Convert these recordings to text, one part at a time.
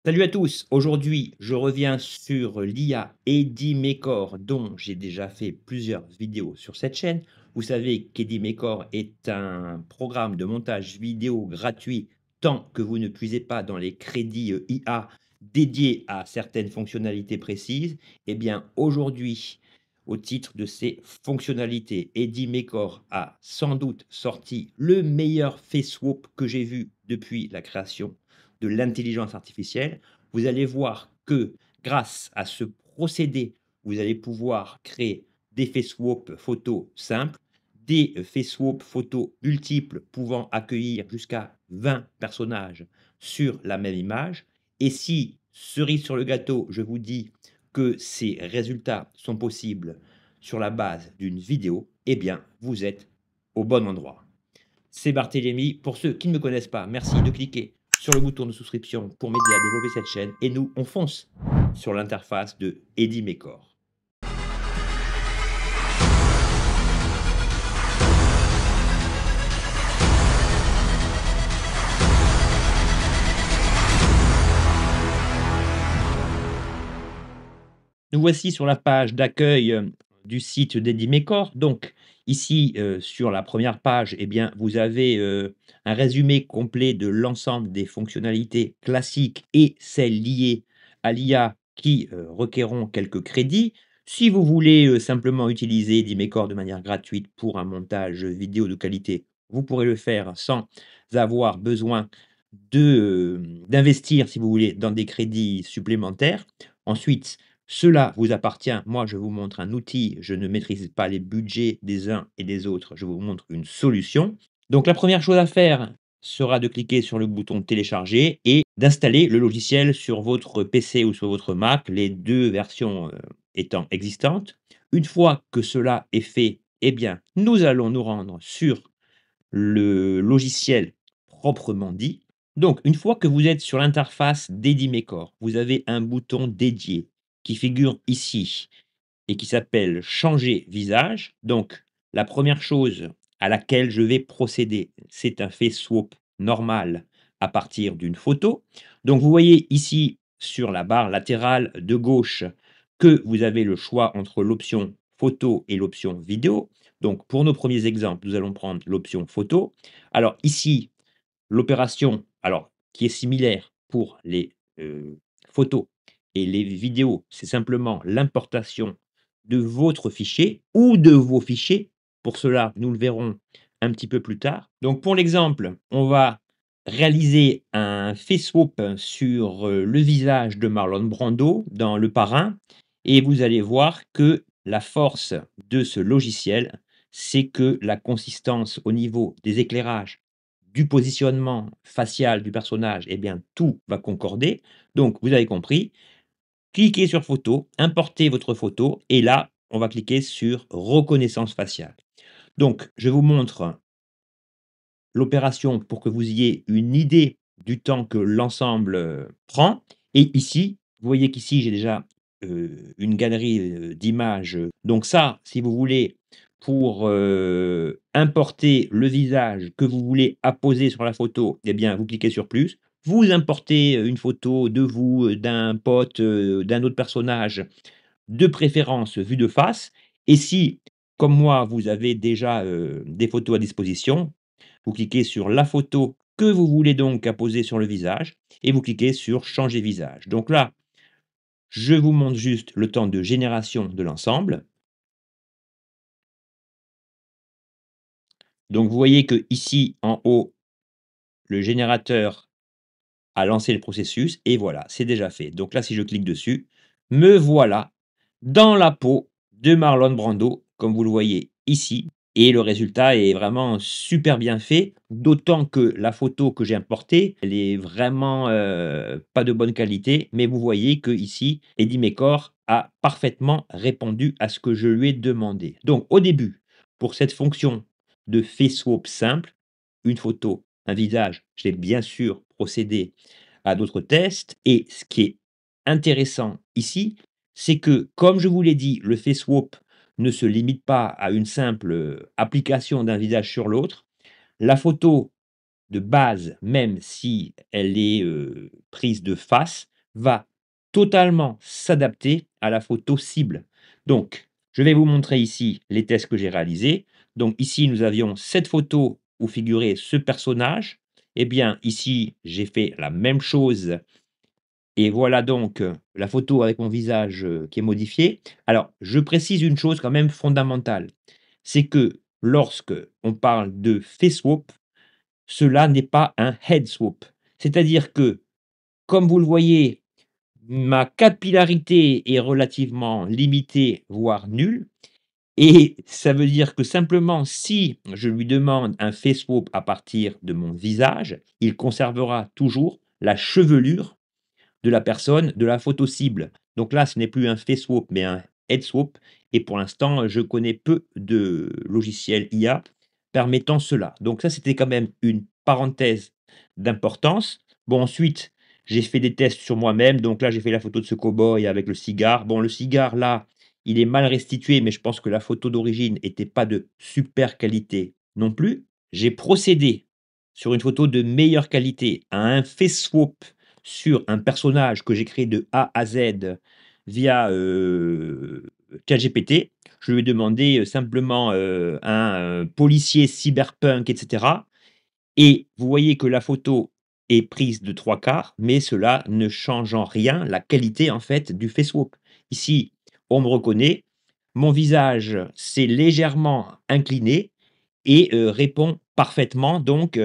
Salut à tous, aujourd'hui je reviens sur l'IA Edimaker dont j'ai déjà fait plusieurs vidéos sur cette chaîne. Vous savez qu'Edimaker est un programme de montage vidéo gratuit tant que vous ne puisez pas dans les crédits IA dédiés à certaines fonctionnalités précises. Eh bien aujourd'hui, au titre de ces fonctionnalités, Edimaker a sans doute sorti le meilleur face swap que j'ai vu depuis la création de l'intelligence artificielle. Vous allez voir que grâce à ce procédé, vous allez pouvoir créer des face swap photos simples, des face swap photos multiples pouvant accueillir jusqu'à 20 personnages sur la même image. Et si, cerise sur le gâteau, je vous dis que ces résultats sont possibles sur la base d'une vidéo, eh bien, vous êtes au bon endroit. C'est Barthélémy. Pour ceux qui ne me connaissent pas, merci de cliquer sur le bouton de souscription pour m'aider à développer cette chaîne. Et nous, on fonce sur l'interface de Edimaker. Nous voici sur la page d'accueil du site d'Edimaker. Donc, ici, sur la première page, eh bien, vous avez un résumé complet de l'ensemble des fonctionnalités classiques et celles liées à l'IA qui requerront quelques crédits. Si vous voulez simplement utiliser Edimaker de manière gratuite pour un montage vidéo de qualité, vous pourrez le faire sans avoir besoin d'investir, si vous voulez, dans des crédits supplémentaires. Ensuite, cela vous appartient. Moi, je vous montre un outil. Je ne maîtrise pas les budgets des uns et des autres. Je vous montre une solution. Donc, la première chose à faire sera de cliquer sur le bouton télécharger et d'installer le logiciel sur votre PC ou sur votre Mac, les deux versions étant existantes. Une fois que cela est fait, eh bien, nous allons nous rendre sur le logiciel proprement dit. Donc, une fois que vous êtes sur l'interface d'Edimaker, vous avez un bouton dédié qui figure ici et qui s'appelle changer visage. Donc, la première chose à laquelle je vais procéder, c'est un face swap normal à partir d'une photo. Donc, vous voyez ici sur la barre latérale de gauche que vous avez le choix entre l'option photo et l'option vidéo. Donc, pour nos premiers exemples, nous allons prendre l'option photo. Alors, ici, l'opération, alors, qui est similaire pour les photos et les vidéos, c'est simplement l'importation de votre fichier ou de vos fichiers. Pour cela, nous le verrons un petit peu plus tard. Donc, pour l'exemple, on va réaliser un face swap sur le visage de Marlon Brando dans Le Parrain. Et vous allez voir que la force de ce logiciel, c'est que la consistance au niveau des éclairages, du positionnement facial du personnage, eh bien, tout va concorder. Donc, vous avez compris, cliquez sur photo, importez votre photo et là, on va cliquer sur reconnaissance faciale. Donc, je vous montre l'opération pour que vous ayez une idée du temps que l'ensemble prend. Et ici, vous voyez qu'ici, j'ai déjà une galerie d'images. Donc ça, si vous voulez, pour importer le visage que vous voulez apposer sur la photo, eh bien, vous cliquez sur plus. Vous importez une photo de vous, d'un pote, d'un autre personnage, de préférence vue de face. Et si, comme moi, vous avez déjà des photos à disposition, vous cliquez sur la photo que vous voulez donc apposer sur le visage et vous cliquez sur changer visage. Donc là, je vous montre juste le temps de génération de l'ensemble. Donc vous voyez que ici en haut, le générateur a lancé le processus et voilà, c'est déjà fait. Donc là, si je clique dessus, me voilà dans la peau de Marlon Brando, comme vous le voyez ici. Et le résultat est vraiment super bien fait, d'autant que la photo que j'ai importée, elle est vraiment pas de bonne qualité, mais vous voyez que ici, Edimaker a parfaitement répondu à ce que je lui ai demandé. Donc au début, pour cette fonction de face swap simple, une photo, un visage, j'ai bien sûr procédé à d'autres tests et ce qui est intéressant ici, c'est que comme je vous l'ai dit, le face swap ne se limite pas à une simple, application d'un visage sur l'autre. La photo de base, même si elle est, prise de face, va totalement s'adapter à la photo cible. Donc, je vais vous montrer ici les tests que j'ai réalisés. Donc ici, nous avions cette photo où figurait ce personnage. Eh bien, ici, j'ai fait la même chose et voilà donc, la photo avec mon visage, qui est modifié. Alors, je précise une chose quand même fondamentale, c'est que lorsque on parle de face swap, cela n'est pas un head swap. C'est-à-dire que, comme vous le voyez, ma capillarité est relativement limitée, voire nulle et ça veut dire que simplement si je lui demande un face swap à partir de mon visage, il conservera toujours la chevelure de la personne, de la photo cible. Donc là, ce n'est plus un face swap, mais un head swap. Et pour l'instant, je connais peu de logiciels IA permettant cela. Donc ça, c'était quand même une parenthèse d'importance. Bon, ensuite, j'ai fait des tests sur moi-même. Donc là, j'ai fait la photo de ce cow-boy avec le cigare. Bon, le cigare, là, il est mal restitué, mais je pense que la photo d'origine n'était pas de super qualité non plus. J'ai procédé sur une photo de meilleure qualité à un face swap sur un personnage que j'ai créé de A à Z via, ChatGPT. Je lui ai demandé, simplement, un, policier cyberpunk et cetera et vous voyez que la photo est prise de 3/4, mais cela ne change en rien la qualité, en fait, du face swap. Ici, on me reconnaît, mon visage s'est légèrement incliné et répond parfaitement donc,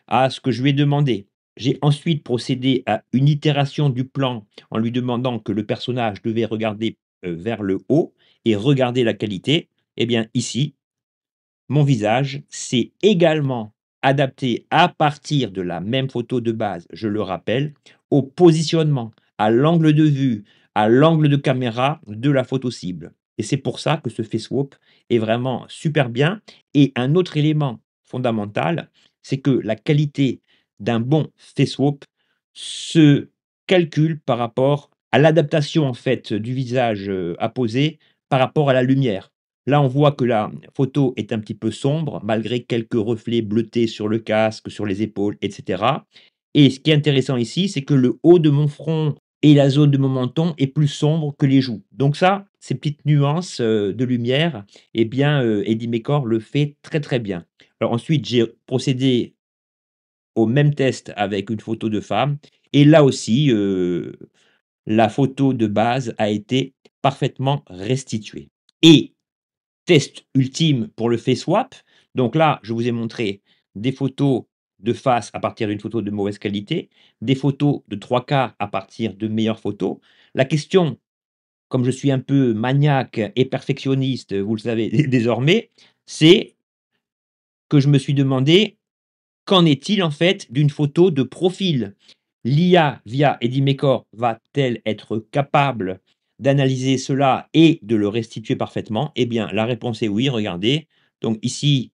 à ce que je lui ai demandé. J'ai ensuite procédé à une itération du plan en lui demandant que le personnage devait regarder, vers le haut et regarder la qualité. Et bien ici, mon visage s'est également adapté à partir de la même photo de base, je le rappelle, au positionnement, à l'angle de vue, à l'angle de caméra de la photo cible. Et c'est pour ça que ce face swap est vraiment super bien. Et un autre élément fondamental, c'est que la qualité d'un bon face swap se calcule par rapport à l'adaptation en fait du visage à poser par rapport à la lumière. Là, on voit que la photo est un petit peu sombre, malgré quelques reflets bleutés sur le casque, sur les épaules, et cetera. Et ce qui est intéressant ici, c'est que le haut de mon front et la zone de mon menton est plus sombre que les joues. Donc ça, ces petites nuances, de lumière, eh bien, Eddie Mekor le fait très, très bien. Alors ensuite, j'ai procédé au même test avec une photo de femme et là aussi, la photo de base a été parfaitement restituée et test ultime pour le face swap. Donc là, je vous ai montré des photos de face à partir d'une photo de mauvaise qualité, des photos de 3/4 à partir de meilleures photos. La question, comme je suis un peu maniaque et perfectionniste, vous le savez désormais, c'est que je me suis demandé: qu'en est-il en fait d'une photo de profil? L'IA via Eddie Mekor va-t-elle être capable d'analyser cela et de le restituer parfaitement? Eh bien, la réponse est oui, regardez. Donc ici,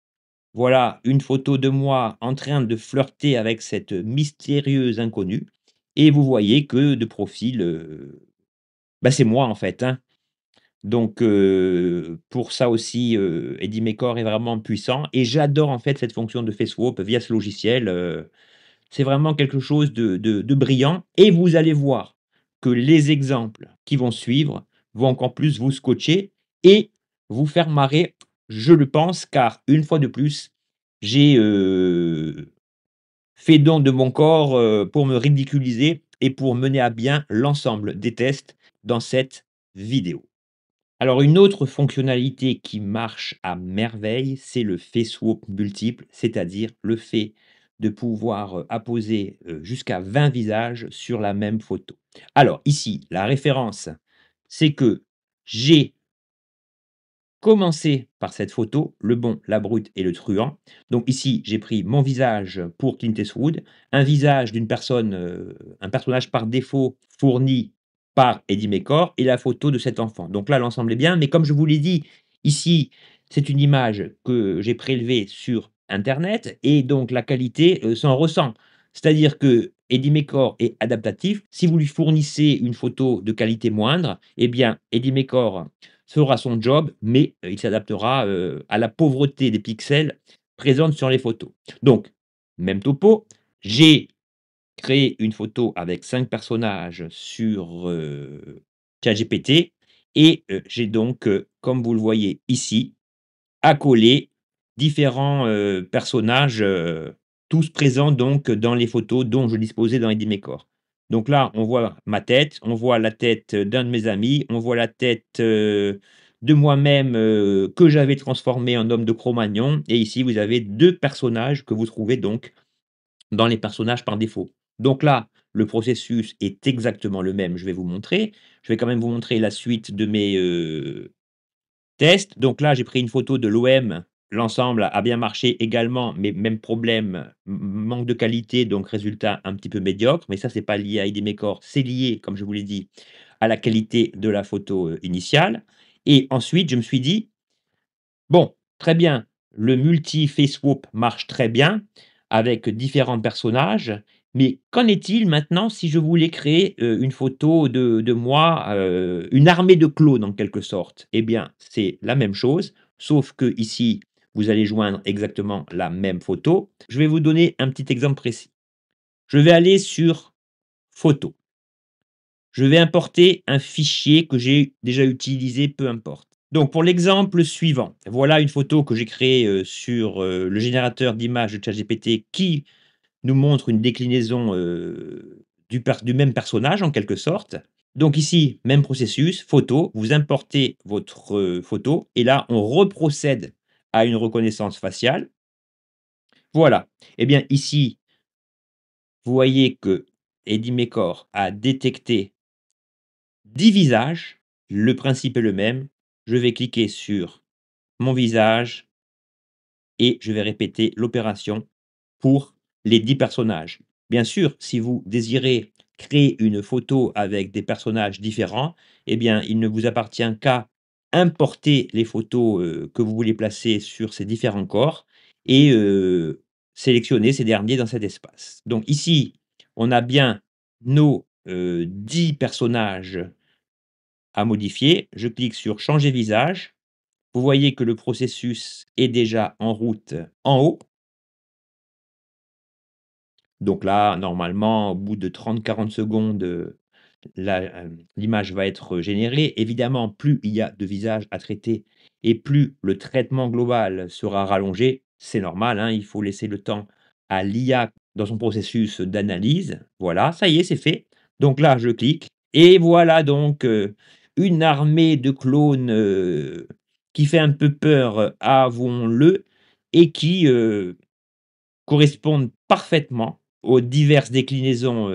voilà une photo de moi en train de flirter avec cette mystérieuse inconnue et vous voyez que de profil, bah, c'est moi en fait, hein. Donc pour ça aussi, Eddie Mekor est vraiment puissant et j'adore en fait cette fonction de face swap via ce logiciel, c'est vraiment quelque chose de brillant et vous allez voir que les exemples qui vont suivre vont encore plus vous scotcher et vous faire marrer, je le pense, car une fois de plus, j'ai, fait don de mon corps, pour me ridiculiser et pour mener à bien l'ensemble des tests dans cette vidéo. Alors une autre fonctionnalité qui marche à merveille, c'est le face swap multiple, c'est-à-dire le fait de pouvoir, apposer, jusqu'à 20 visages sur la même photo. Alors ici, la référence, c'est que j'ai commencé par cette photo, le bon, la brute et le truand. Donc ici, j'ai pris mon visage pour Clint Eastwood, un visage d'une personne, un personnage par défaut fourni par Eddie Mekor et la photo de cet enfant. Donc là, l'ensemble est bien, mais comme je vous l'ai dit, ici, c'est une image que j'ai prélevée sur internet et donc la qualité, s'en ressent. C'est-à-dire que Eddie Mekor est adaptatif. Si vous lui fournissez une photo de qualité moindre, eh bien Eddie Mekor fera son job, mais il s'adaptera, à la pauvreté des pixels présentes sur les photos. Donc, même topo, j'ai créer une photo avec 5 personnages sur, ChatGPT et j'ai donc, comme vous le voyez ici, accolé différents, personnages, tous présents donc dans les photos dont je disposais dans Edimecor. Donc là, on voit ma tête, on voit la tête d'un de mes amis, on voit la tête, de moi-même, que j'avais transformé en homme de Cro-Magnon et ici vous avez 2 personnages que vous trouvez donc dans les personnages par défaut. Donc là, le processus est exactement le même, je vais vous montrer. Je vais quand même vous montrer la suite de mes, tests. Donc là, j'ai pris une photo de l'OM, l'ensemble a bien marché également, mais même problème, manque de qualité, donc résultat un petit peu médiocre, mais ça, c'est pas lié à ID c'est lié, comme je vous l'ai dit, à la qualité de la photo, initiale et ensuite, je me suis dit: bon, très bien, le multi-face swap marche très bien avec différents personnages, mais qu'en est-il maintenant si je voulais créer, une photo de moi, une armée de clones en quelque sorte? Eh bien, c'est la même chose, sauf que ici, vous allez joindre exactement la même photo. Je vais vous donner un petit exemple précis. Je vais aller sur «Photos». Je vais importer un fichier que j'ai déjà utilisé, peu importe. Donc pour l'exemple suivant, voilà une photo que j'ai créée, sur, le générateur d'images de ChatGPT qui nous montre une déclinaison, du même personnage en quelque sorte. Donc ici, même processus, photo, vous importez votre, photo et là on reprocède à une reconnaissance faciale. Voilà. Et bien ici, vous voyez que Edimecor a détecté 10 visages, le principe est le même. Je vais cliquer sur mon visage et je vais répéter l'opération pour les 10 personnages. Bien sûr, si vous désirez créer une photo avec des personnages différents, eh bien, il ne vous appartient qu'à importer les photos, que vous voulez placer sur ces différents corps et sélectionner ces derniers dans cet espace. Donc ici, on a bien nos, 10 personnages à modifier. Je clique sur changer visage. Vous voyez que le processus est déjà en route en haut. Donc là, normalement, au bout de 30-40 secondes, l'image va être générée. Évidemment, plus il y a de visages à traiter et plus le traitement global sera rallongé. C'est normal, hein, il faut laisser le temps à l'IA dans son processus d'analyse. Voilà, ça y est, c'est fait. Donc là, je clique et voilà donc, une armée de clones, qui fait un peu peur, avouons-le et qui, correspondent parfaitement aux diverses déclinaisons,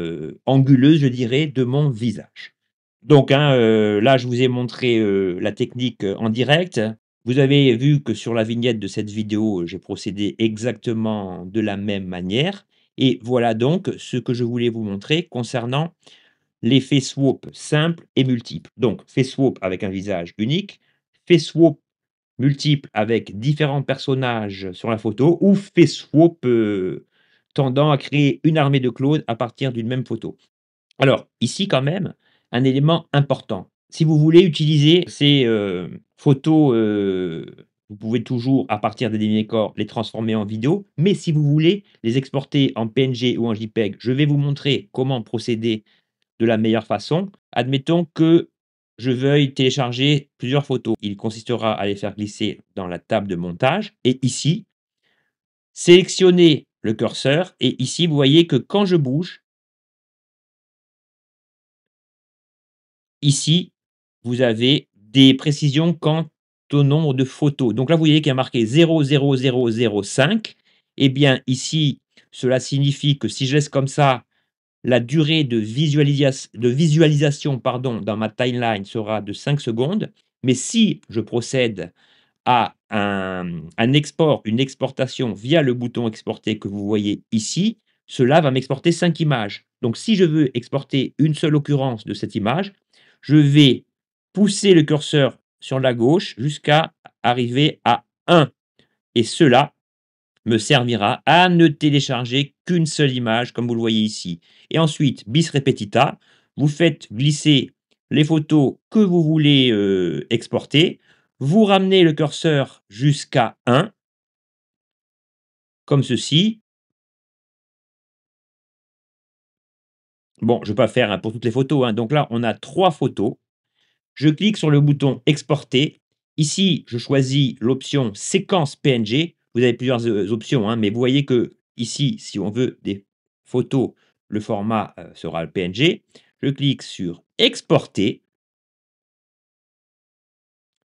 anguleuses, je dirais, de mon visage. Donc, hein, là, je vous ai montré, la technique, en direct. Vous avez vu que sur la vignette de cette vidéo, j'ai procédé exactement de la même manière et voilà donc ce que je voulais vous montrer concernant l'effet swap simple et multiple. Donc, face swap avec un visage unique, face swap multiple avec différents personnages sur la photo ou fait swap, tendant à créer une armée de clones à partir d'une même photo. Alors, ici quand même, un élément important. Si vous voulez utiliser ces, photos, vous pouvez toujours à partir des décors les transformer en vidéo, mais si vous voulez les exporter en PNG ou en JPEG, je vais vous montrer comment procéder de la meilleure façon. Admettons que je veuille télécharger plusieurs photos. Il consistera à les faire glisser dans la table de montage et ici, sélectionner le curseur et ici, vous voyez que quand je bouge, ici, vous avez des précisions quant au nombre de photos. Donc là, vous voyez qu'il y a marqué 00005. Eh bien, ici, cela signifie que si je laisse comme ça, la durée de visualisation pardon, dans ma timeline sera de 5 secondes, mais si je procède à un export, une exportation via le bouton exporter que vous voyez ici, cela va m'exporter 5 images. Donc si je veux exporter une seule occurrence de cette image, je vais pousser le curseur sur la gauche jusqu'à arriver à 1 et cela me servira à ne télécharger qu'une seule image, comme vous le voyez ici. Et ensuite, bis repetita, vous faites glisser les photos que vous voulez exporter, vous ramenez le curseur jusqu'à 1, comme ceci, Bon, je ne vais pas faire, hein, pour toutes les photos, hein. Donc là, on a 3 photos. Je clique sur le bouton exporter. Ici, je choisis l'option séquence PNG. Vous avez plusieurs, options, hein, mais vous voyez que ici, si on veut des photos, le format, sera le PNG. Je clique sur exporter.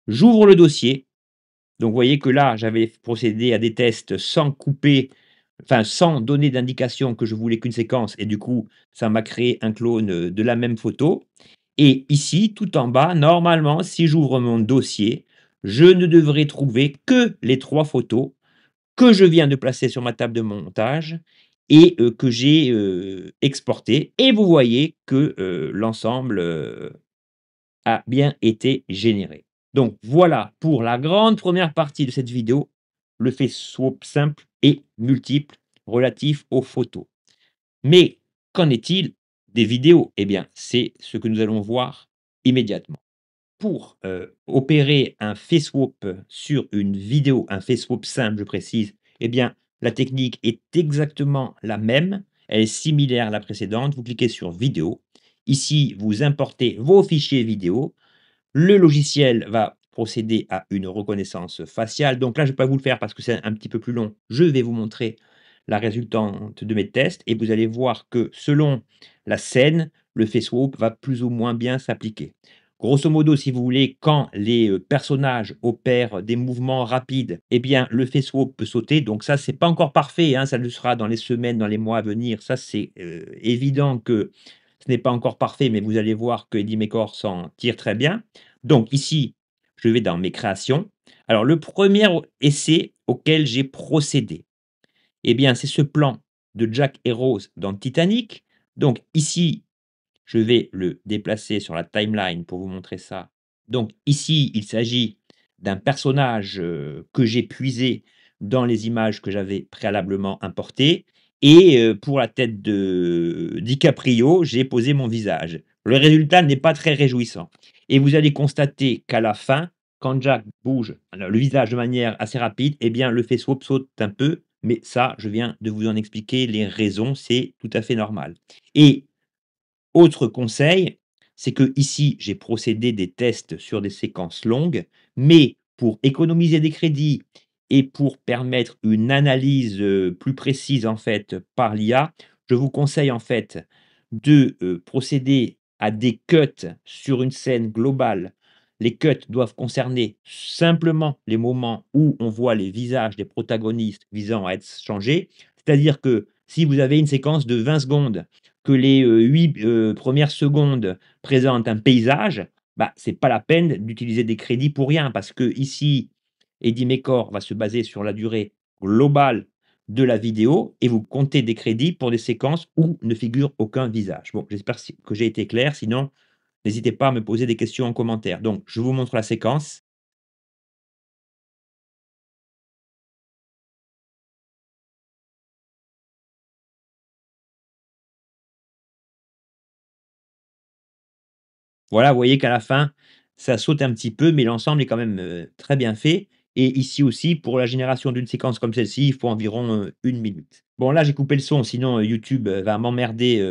J'ouvre le dossier. Donc vous voyez que là, j'avais procédé à des tests sans couper, enfin sans donner d'indication que je voulais qu'une séquence et du coup, ça m'a créé un clone, de la même photo et ici, tout en bas, normalement, si j'ouvre mon dossier, je ne devrais trouver que les 3 photos que je viens de placer sur ma table de montage et que j'ai, exportées et vous voyez que, l'ensemble, a bien été généré. Donc voilà pour la grande première partie de cette vidéo, le fait swap simple et multiple relatif aux photos. Mais qu'en est-il des vidéos? Eh bien, c'est ce que nous allons voir immédiatement. Pour, opérer un face swap sur une vidéo, un face swap simple, je précise, eh bien, la technique est exactement la même, elle est similaire à la précédente. Vous cliquez sur vidéo. Ici, vous importez vos fichiers vidéo. Le logiciel va procéder à une reconnaissance faciale. Donc là, je ne vais pas vous le faire parce que c'est un petit peu plus long. Je vais vous montrer la résultante de mes tests et vous allez voir que selon la scène, le face swap va plus ou moins bien s'appliquer. Grosso modo, si vous voulez, quand les personnages opèrent des mouvements rapides, eh bien, le face swap peut sauter. Donc ça, c'est pas encore parfait, hein, ça le sera dans les semaines, dans les mois à venir. Ça, c'est évident que ce n'est pas encore parfait, mais vous allez voir que Eddie Mekor s'en tire très bien. Donc ici, je vais dans mes créations. Alors le premier essai auquel j'ai procédé, eh bien, c'est ce plan de Jack et Rose dans Titanic. Donc ici, je vais le déplacer sur la timeline pour vous montrer ça. Donc ici, il s'agit d'un personnage, que j'ai puisé dans les images que j'avais préalablement importées et pour la tête de DiCaprio, j'ai posé mon visage. Le résultat n'est pas très réjouissant et vous allez constater qu'à la fin, quand Jack bouge alors le visage de manière assez rapide, eh bien le face swap saute un peu, mais ça, je viens de vous en expliquer les raisons, c'est tout à fait normal et autre conseil, c'est que ici j'ai procédé des tests sur des séquences longues, mais pour économiser des crédits et pour permettre une analyse, plus précise, en fait, par l'IA, je vous conseille, en fait, de, procéder à des cuts sur une scène globale. Les cuts doivent concerner simplement les moments où on voit les visages des protagonistes visant à être changés. C'est-à-dire que si vous avez une séquence de 20 secondes que les, 8, 1 secondes présentent un paysage, bah, c'est pas la peine d'utiliser des crédits pour rien parce qu'ici, Eddie Mekor va se baser sur la durée globale de la vidéo et vous comptez des crédits pour des séquences où ne figure aucun visage. Bon, j'espère que j'ai été clair, sinon n'hésitez pas à me poser des questions en commentaire. Donc je vous montre la séquence. Voilà, vous voyez qu'à la fin, ça saute un petit peu, mais l'ensemble est quand même, très bien fait et ici aussi, pour la génération d'une séquence comme celle-ci, il faut environ, 1 minute. Bon là, j'ai coupé le son, sinon, YouTube, va m'emmerder,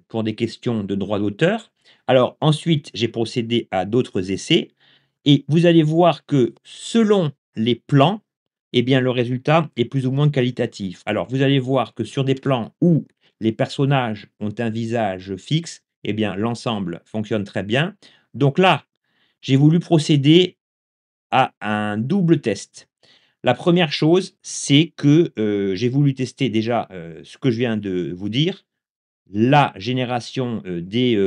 pour des questions de droit d'auteur. Alors ensuite, j'ai procédé à d'autres essais et vous allez voir que selon les plans, eh bien, le résultat est plus ou moins qualitatif. Alors vous allez voir que sur des plans où les personnages ont un visage fixe, eh bien, l'ensemble fonctionne très bien. Donc là, j'ai voulu procéder à un double test. La première chose, c'est que, j'ai voulu tester déjà, ce que je viens de vous dire, la génération, des,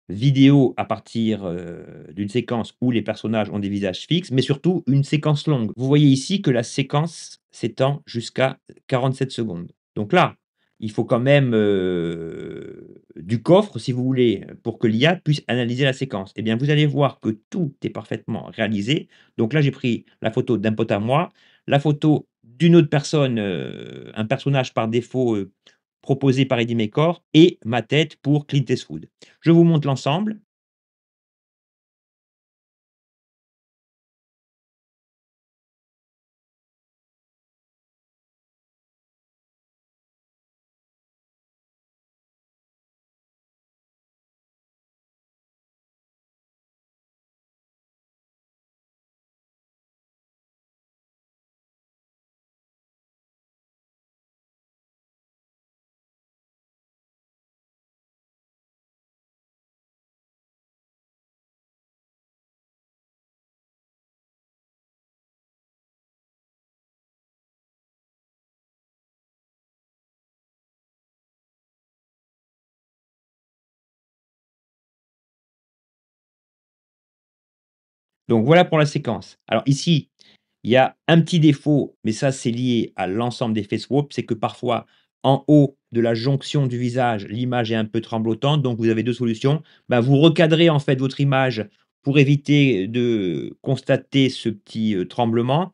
vidéos à partir, d'une séquence où les personnages ont des visages fixes, mais surtout une séquence longue. Vous voyez ici que la séquence s'étend jusqu'à 47 secondes. Donc là, il faut quand même, du coffre, si vous voulez, pour que l'IA puisse analyser la séquence. Eh bien, vous allez voir que tout est parfaitement réalisé. Donc là, j'ai pris la photo d'un pote à moi, la photo d'une autre personne, un personnage par défaut, proposé par Eddie Mekor et ma tête pour Clint Eastwood. Je vous montre l'ensemble. Donc voilà pour la séquence. Alors ici, il y a un petit défaut, mais ça c'est lié à l'ensemble des face swap, c'est que parfois en haut de la jonction du visage, l'image est un peu tremblotante, donc vous avez 2 solutions. Bah, vous recadrez en fait votre image pour éviter de constater ce petit, tremblement.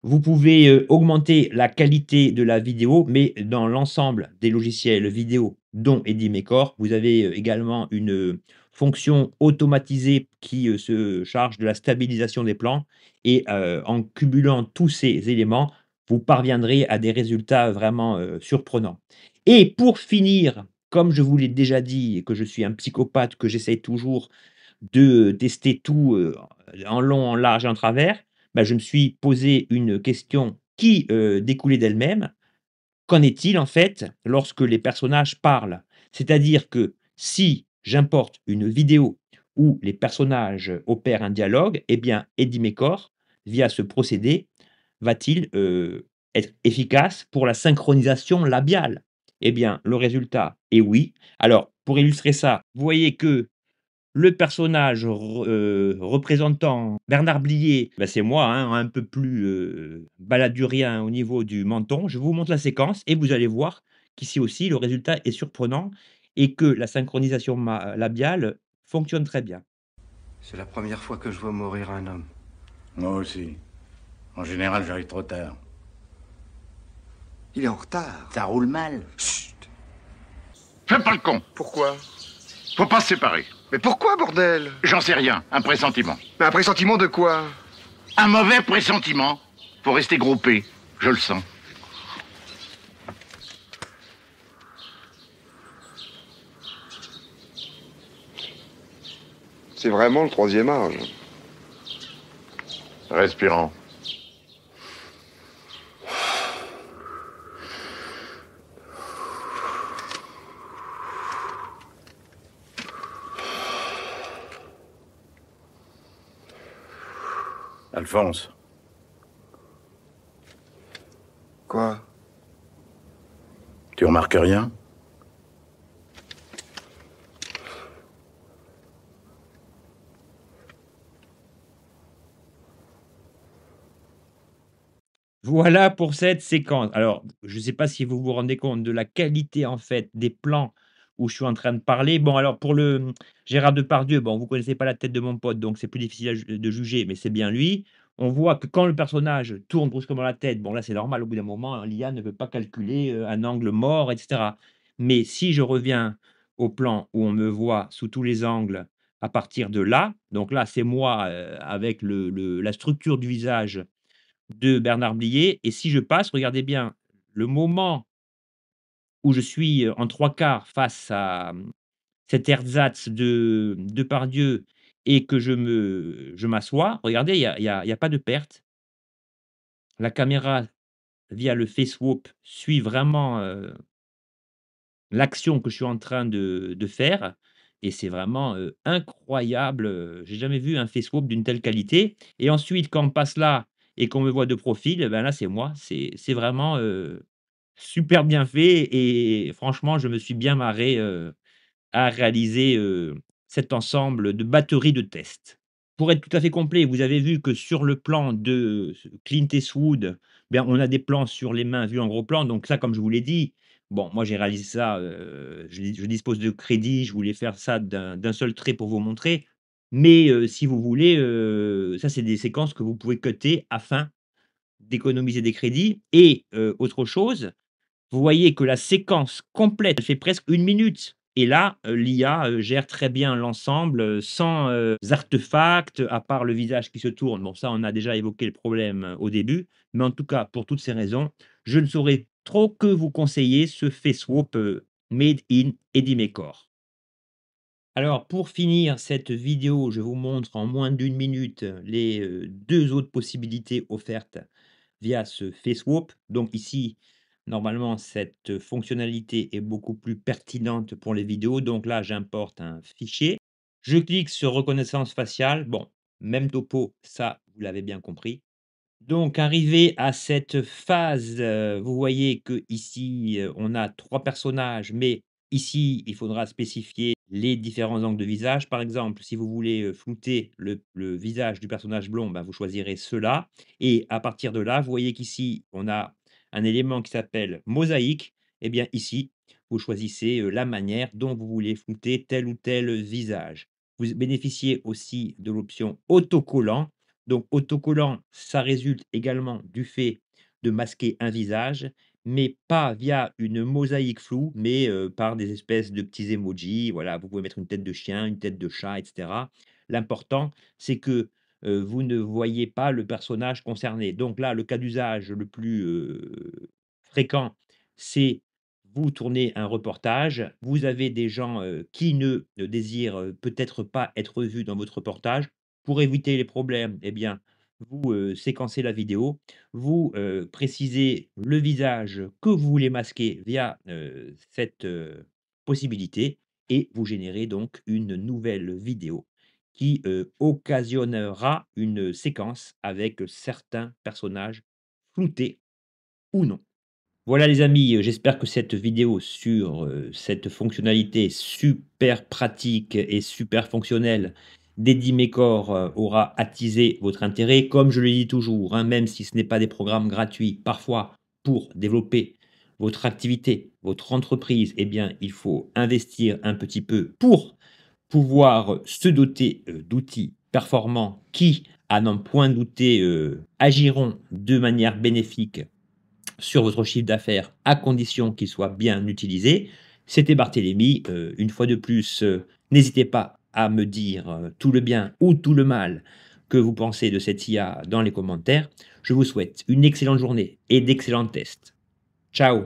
Vous pouvez, augmenter la qualité de la vidéo, mais dans l'ensemble des logiciels vidéo, dont Edimaker, vous avez, également une, fonction automatisée qui, se charge de la stabilisation des plans et en cumulant tous ces éléments, vous parviendrez à des résultats vraiment, surprenants. Et pour finir, comme je vous l'ai déjà dit et que je suis un psychopathe, que j'essaye toujours de tester tout, en long, en large et en travers, bah, je me suis posé une question qui, découlait d'elle-même. Qu'en est-il en fait lorsque les personnages parlent? C'est-à-dire que si j'importe une vidéo où les personnages opèrent un dialogue, eh bien Eddie Mekor, via ce procédé, va-t-il, être efficace pour la synchronisation labiale? Eh bien, le résultat est oui. Alors, pour illustrer ça, vous voyez que le personnage représentant Bernard Blier, bah, c'est moi, hein, un peu plus, baladurien au niveau du menton. Je vous montre la séquence et vous allez voir qu'ici aussi le résultat est surprenant et que la synchronisation labiale fonctionne très bien. C'est la première fois que je vois mourir un homme. Moi aussi. En général, j'arrive trop tard. Il est en retard. Ça roule mal. Chut. Fais pas le con. Pourquoi? Faut pas se séparer. Mais pourquoi, bordel? J'en sais rien. Un pressentiment. Mais un pressentiment de quoi? Un mauvais pressentiment. Faut rester groupé. Je le sens. C'est vraiment le troisième âge. Respirant. Alphonse, Quoi? tu remarques rien? Voilà pour cette séquence. Alors, je ne sais pas si vous vous rendez compte de la qualité, en fait, des plans où je suis en train de parler. Bon, alors pour le, Gérard Depardieu, bon, vous connaissez pas la tête de mon pote, donc c'est plus difficile de juger, mais c'est bien lui. On voit que quand le personnage tourne brusquement la tête, bon là, c'est normal, au bout d'un moment, hein, l'IA ne peut pas calculer, un angle mort et cetera. Mais si je reviens au plan où on me voit sous tous les angles à partir de là, donc là, c'est moi, avec la structure du visage de Bernard Blier et si je passe, regardez bien, le moment où je suis, en 3/4 face à, cet ersatz de Depardieu et que je m'assois, regardez, il y a pas de perte. La caméra, via le face swap, suit vraiment, l'action que je suis en train de faire et c'est vraiment, incroyable, j'ai jamais vu un face swap d'une telle qualité et ensuite quand on passe là et qu'on me voit de profil, eh ben là, c'est moi. C'est vraiment, super bien fait et franchement, je me suis bien marré, à réaliser, cet ensemble de batterie de tests. Pour être tout à fait complet, vous avez vu que sur le plan de Clint Eastwood, bien, on a des plans sur les mains vus en gros plan, donc ça, comme je vous l'ai dit, bon, moi, j'ai réalisé ça, je dispose de crédit, je voulais faire ça d'un seul trait pour vous montrer, mais si vous voulez, ça, c'est des séquences que vous pouvez cutter afin d'économiser des crédits et autre chose, vous voyez que la séquence complète, elle fait presque 1 minute et là, l'IA, gère très bien l'ensemble, sans, artefacts, à part le visage qui se tourne. Bon ça, on a déjà évoqué le problème, au début, mais en tout cas, pour toutes ces raisons, je ne saurais trop que vous conseiller ce face swap, made in Edimaker. Alors pour finir cette vidéo, je vous montre en moins d'1 minute les, 2 autres possibilités offertes via ce FaceSwap. Donc ici, normalement, cette fonctionnalité est beaucoup plus pertinente pour les vidéos. Donc là, j'importe un fichier. Je clique sur reconnaissance faciale. Bon, même topo, ça, vous l'avez bien compris. Donc arrivé à cette phase, vous voyez qu'ici, on a 3 personnages, mais Ici, il faudra spécifier les différents angles de visage. Par exemple, si vous voulez, flouter le visage du personnage blond, ben, vous choisirez cela et à partir de là, vous voyez qu'ici, on a un élément qui s'appelle mosaïque. Et bien ici, vous choisissez, la manière dont vous voulez flouter tel ou tel visage. Vous bénéficiez aussi de l'option autocollant. Donc autocollant, ça résulte également du fait de masquer un visage, mais pas via une mosaïque floue, mais par des espèces de petits emojis. Voilà, vous pouvez mettre une tête de chien, une tête de chat et cetera. L'important, c'est que, vous ne voyez pas le personnage concerné. Donc là, le cas d'usage le plus, fréquent, c'est vous tournez un reportage, vous avez des gens, qui ne désirent, peut-être pas être vus dans votre reportage. Pour éviter les problèmes, eh bien, vous, séquencez la vidéo, vous, précisez le visage que vous voulez masquer via, cette, possibilité et vous générez donc une nouvelle vidéo qui, occasionnera une séquence avec certains personnages floutés ou non. Voilà les amis, j'espère que cette vidéo sur, cette fonctionnalité super pratique et super fonctionnelle d'Edimécor, aura attisé votre intérêt. Comme je le dis toujours, hein, même si ce n'est pas des programmes gratuits, parfois pour développer votre activité, votre entreprise, eh bien, il faut investir un petit peu pour pouvoir se doter, d'outils performants qui, à n'en point douter, agiront de manière bénéfique sur votre chiffre d'affaires à condition qu'il soit bien utilisé. C'était Barthélémy, une fois de plus, n'hésitez pas à me dire, tout le bien ou tout le mal que vous pensez de cette IA dans les commentaires. Je vous souhaite une excellente journée et d'excellents tests. Ciao.